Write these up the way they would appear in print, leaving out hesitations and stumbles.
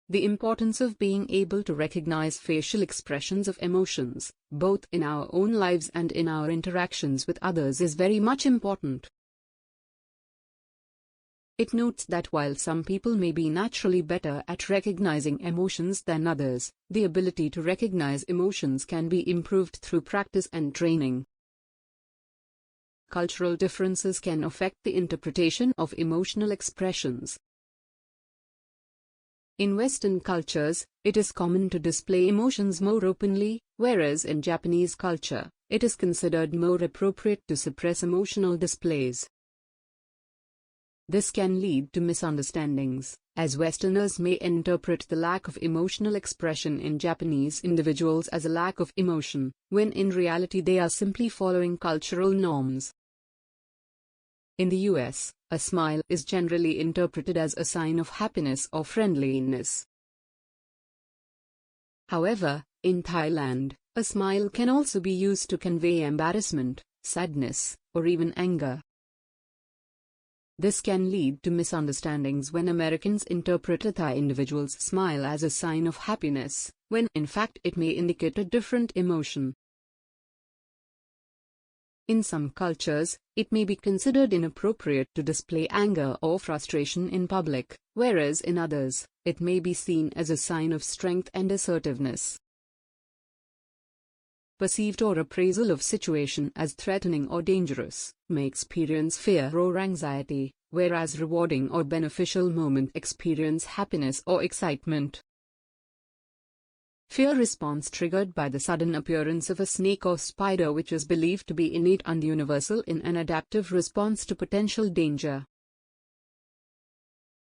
The importance of being able to recognize facial expressions of emotions, both in our own lives and in our interactions with others, is very much important. It notes that while some people may be naturally better at recognizing emotions than others, the ability to recognize emotions can be improved through practice and training. Cultural differences can affect the interpretation of emotional expressions. In Western cultures, it is common to display emotions more openly, whereas in Japanese culture, it is considered more appropriate to suppress emotional displays. This can lead to misunderstandings, as Westerners may interpret the lack of emotional expression in Japanese individuals as a lack of emotion, when in reality they are simply following cultural norms. In the US, a smile is generally interpreted as a sign of happiness or friendliness. However, in Thailand, a smile can also be used to convey embarrassment, sadness, or even anger. This can lead to misunderstandings when Americans interpret a Thai individual's smile as a sign of happiness, when in fact it may indicate a different emotion. In some cultures, it may be considered inappropriate to display anger or frustration in public, whereas in others, it may be seen as a sign of strength and assertiveness. Perceived or appraisal of situation as threatening or dangerous may experience fear or anxiety, whereas rewarding or beneficial moment experience happiness or excitement. Fear response triggered by the sudden appearance of a snake or spider, which is believed to be innate and universal in an adaptive response to potential danger.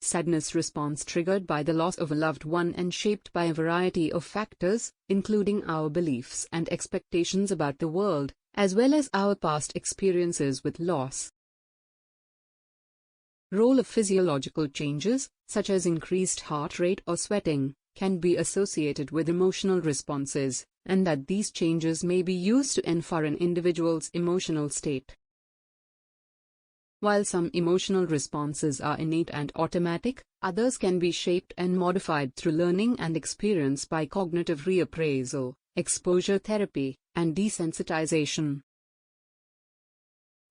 Sadness response triggered by the loss of a loved one and shaped by a variety of factors, including our beliefs and expectations about the world, as well as our past experiences with loss. Role of physiological changes, such as increased heart rate or sweating, can be associated with emotional responses, and that these changes may be used to infer an individual's emotional state. While some emotional responses are innate and automatic, others can be shaped and modified through learning and experience by cognitive reappraisal, exposure therapy, and desensitization.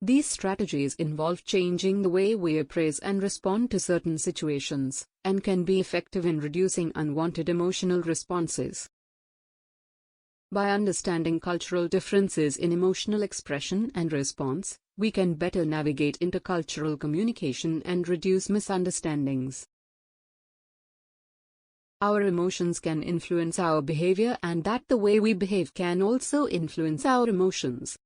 These strategies involve changing the way we appraise and respond to certain situations, and can be effective in reducing unwanted emotional responses. By understanding cultural differences in emotional expression and response, we can better navigate intercultural communication and reduce misunderstandings. Our emotions can influence our behavior, and that the way we behave can also influence our emotions.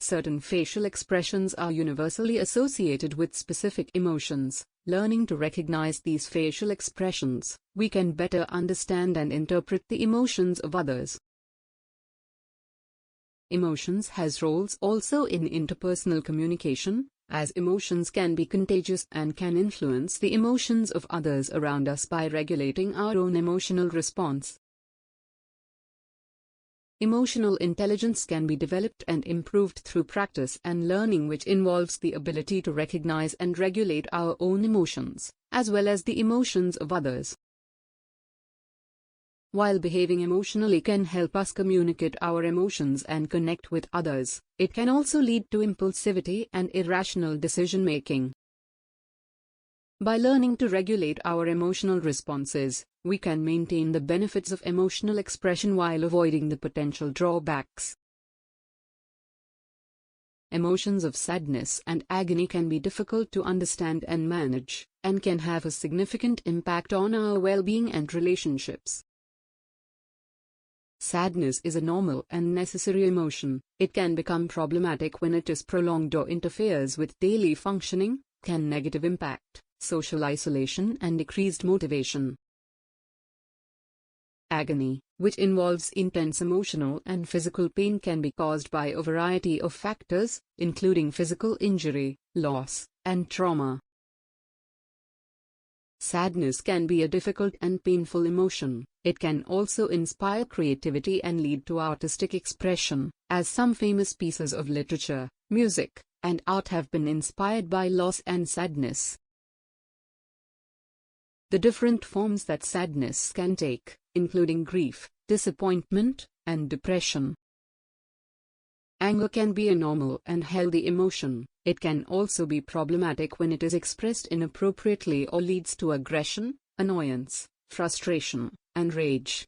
Certain facial expressions are universally associated with specific emotions. Learning to recognize these facial expressions, we can better understand and interpret the emotions of others. Emotions has roles also in interpersonal communication, as emotions can be contagious and can influence the emotions of others around us by regulating our own emotional response. Emotional intelligence can be developed and improved through practice and learning, which involves the ability to recognize and regulate our own emotions, as well as the emotions of others. While behaving emotionally can help us communicate our emotions and connect with others, it can also lead to impulsivity and irrational decision-making. By learning to regulate our emotional responses, we can maintain the benefits of emotional expression while avoiding the potential drawbacks. Emotions of sadness and agony can be difficult to understand and manage, and can have a significant impact on our well-being and relationships. Sadness is a normal and necessary emotion. It can become problematic when it is prolonged or interferes with daily functioning, can negatively impact social isolation and decreased motivation. Agony, which involves intense emotional and physical pain, can be caused by a variety of factors, including physical injury, loss, and trauma. Sadness can be a difficult and painful emotion. It can also inspire creativity and lead to artistic expression, as some famous pieces of literature, music, and art have been inspired by loss and sadness. The different forms that sadness can take, including grief, disappointment, and depression. Anger can be a normal and healthy emotion. It can also be problematic when it is expressed inappropriately or leads to aggression, annoyance, frustration, and rage.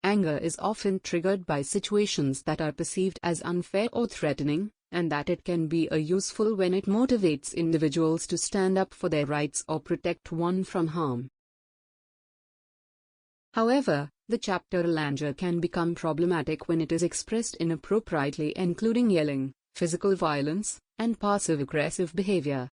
Anger is often triggered by situations that are perceived as unfair or threatening, and that it can be useful when it motivates individuals to stand up for their rights or protect one from harm. However, the chapter anger can become problematic when it is expressed inappropriately, including yelling, physical violence, and passive-aggressive behavior.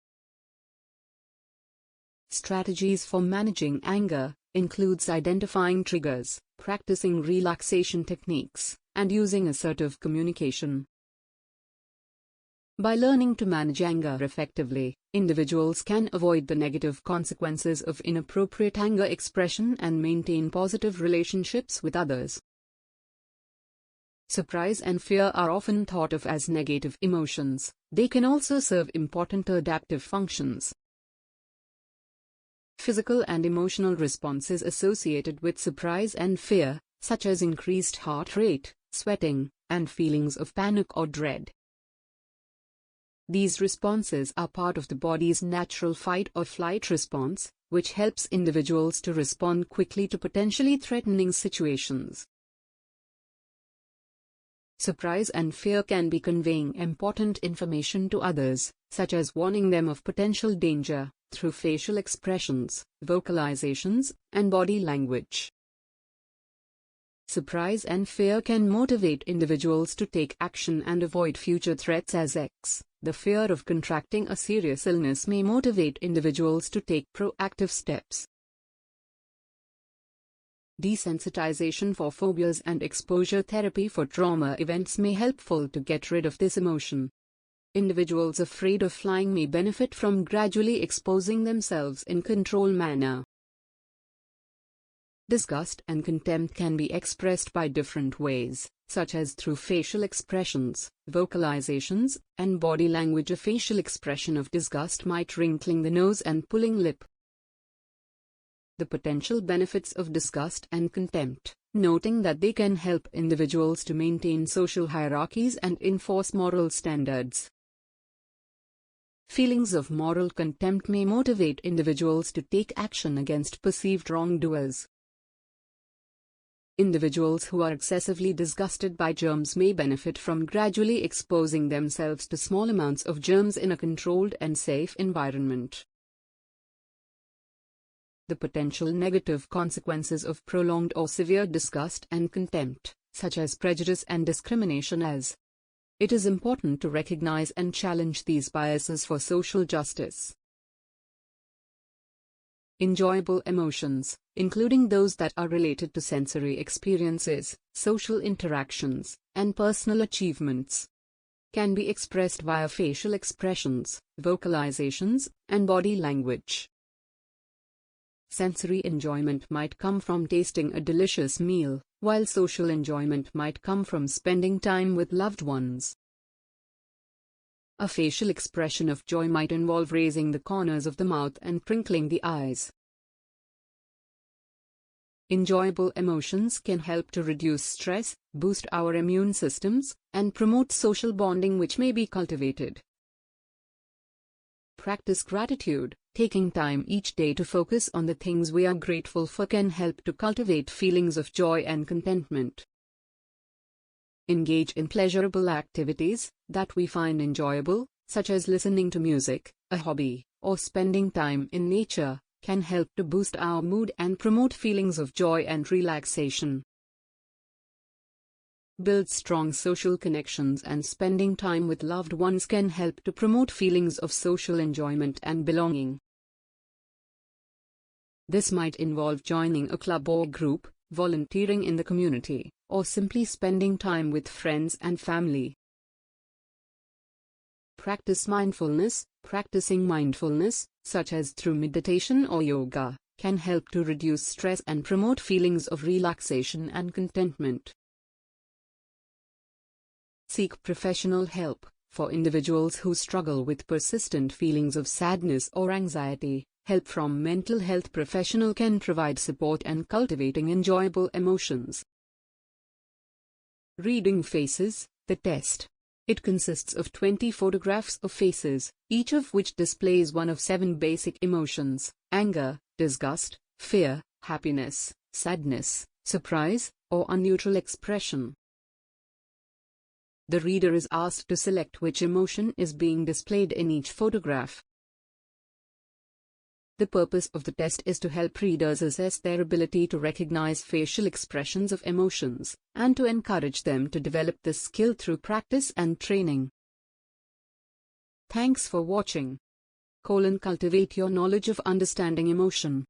Strategies for managing anger includes identifying triggers, practicing relaxation techniques, and using assertive communication. By learning to manage anger effectively, individuals can avoid the negative consequences of inappropriate anger expression and maintain positive relationships with others. Surprise and fear are often thought of as negative emotions. They can also serve important adaptive functions. Physical and emotional responses associated with surprise and fear, such as increased heart rate, sweating, and feelings of panic or dread. These responses are part of the body's natural fight or flight response, which helps individuals to respond quickly to potentially threatening situations. Surprise and fear can be conveying important information to others, such as warning them of potential danger, through facial expressions, vocalizations, and body language. Surprise and fear can motivate individuals to take action and avoid future threats as X. The fear of contracting a serious illness may motivate individuals to take proactive steps. Desensitization for phobias and exposure therapy for trauma events may be helpful to get rid of this emotion. Individuals afraid of flying may benefit from gradually exposing themselves in controlled manner. Disgust and contempt can be expressed by different ways, such as through facial expressions, vocalizations, and body language. A facial expression of disgust might wrinkling the nose and pulling lip. The potential benefits of disgust and contempt, noting that they can help individuals to maintain social hierarchies and enforce moral standards. Feelings of moral contempt may motivate individuals to take action against perceived wrongdoers. Individuals who are excessively disgusted by germs may benefit from gradually exposing themselves to small amounts of germs in a controlled and safe environment. The potential negative consequences of prolonged or severe disgust and contempt, such as prejudice and discrimination as. It is important to recognize and challenge these biases for social justice. Enjoyable emotions, including those that are related to sensory experiences, social interactions, and personal achievements, can be expressed via facial expressions, vocalizations, and body language. Sensory enjoyment might come from tasting a delicious meal, while social enjoyment might come from spending time with loved ones. A facial expression of joy might involve raising the corners of the mouth and crinkling the eyes. Enjoyable emotions can help to reduce stress, boost our immune systems, and promote social bonding, which may be cultivated. Practice gratitude. Taking time each day to focus on the things we are grateful for can help to cultivate feelings of joy and contentment. Engage in pleasurable activities that we find enjoyable, such as listening to music, a hobby, or spending time in nature, can help to boost our mood and promote feelings of joy and relaxation. Build strong social connections, and spending time with loved ones can help to promote feelings of social enjoyment and belonging. This might involve joining a club or group, volunteering in the community, or simply spending time with friends and family. Practice mindfulness. Practicing mindfulness, such as through meditation or yoga, can help to reduce stress and promote feelings of relaxation and contentment. Seek professional help. For individuals who struggle with persistent feelings of sadness or anxiety, Help from mental health professional can provide support and cultivating enjoyable emotions. Reading faces, the test. It consists of 20 photographs of faces, each of which displays one of 7 basic emotions: anger, disgust, fear, happiness, sadness, surprise, or a neutral expression. The reader is asked to select which emotion is being displayed in each photograph. The purpose of the test is to help readers assess their ability to recognize facial expressions of emotions, and to encourage them to develop this skill through practice and training. Thanks for watching. Cultivate your knowledge of understanding emotion.